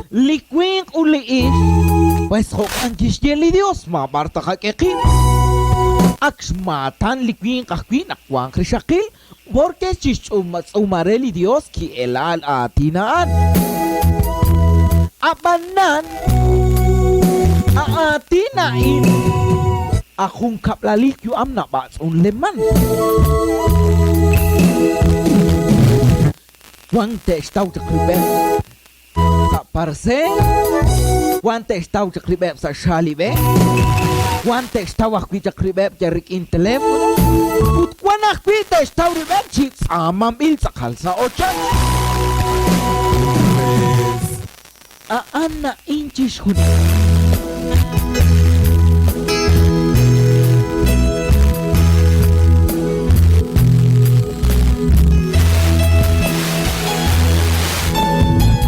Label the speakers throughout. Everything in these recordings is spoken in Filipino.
Speaker 1: Likwing uliis, pues kung ang gisyen li Dios, mabarta ka kekin. Aksmatan likwing kakwin akwang krisyakil, porque sis umare li Dios ki elal atinaan. Abanan, aatinain, akong kaplalik yu am na batsun leman. Wang testaw sa kribet sa parse, wang testaw sa kribet sa shalibe, wang testaw akwi sa kribet sa rikin telepono, ut kwan akwi testaw ribet chit sa mamil sa kalsa o chan. Aan na inchis hun.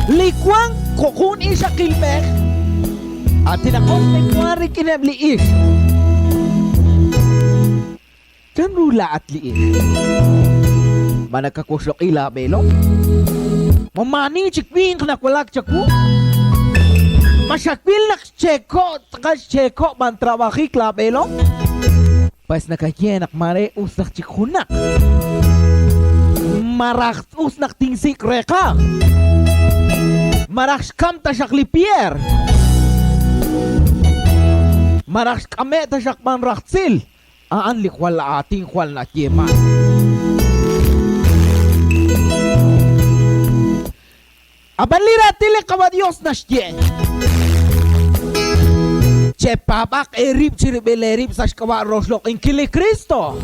Speaker 1: Likwang kokun isa kilmek at tinakot na kwari kinabliis. Diyan rula at liis. Managkakuslok ila belo. Mamani chikwing kanakwalak chaku. Masyakwil na cheko man trabaki klabelo. Pas nakakyenak mare usak chikunak. Marak usnak tingsik reka. Maraks kam tasyak lipier. Maraks kame tasyak man raktsil. Aan likwal ating kwal na kieman. Aban lira tili kawa Diyos na siye. Che pabak erip chiribelerip sa kawa roslok in kili Kristo.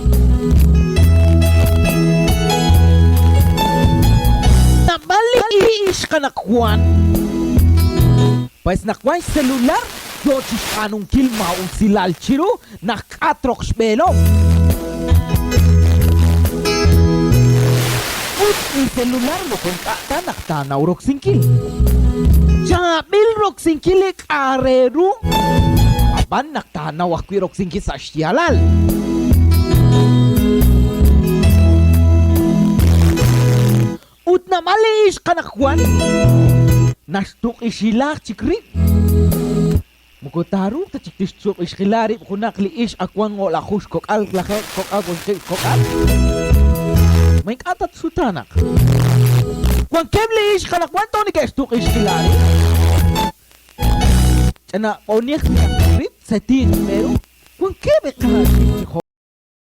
Speaker 1: Baliis ka nakwan. Pais nakwan selular, dosis anong kilma o silal chiro, nakatroks belom. Ut ni selular mo kung nakatanaw roksingkil. Jamil roksingkilik areru. Aban naktanaw akwi roksingkil sa siyalal. Ut na maliis ka nakwan. Nastuk isilak chikrit. Mukotaru ta chiktistuk iskilari kunak liis akwang ngol akus kokal lakek kokal kokal. May katat sutanak. Kung kem liis ka nakwan to ni kestuk iskilari. Tana onik chikrit sa tin pero kung kem ka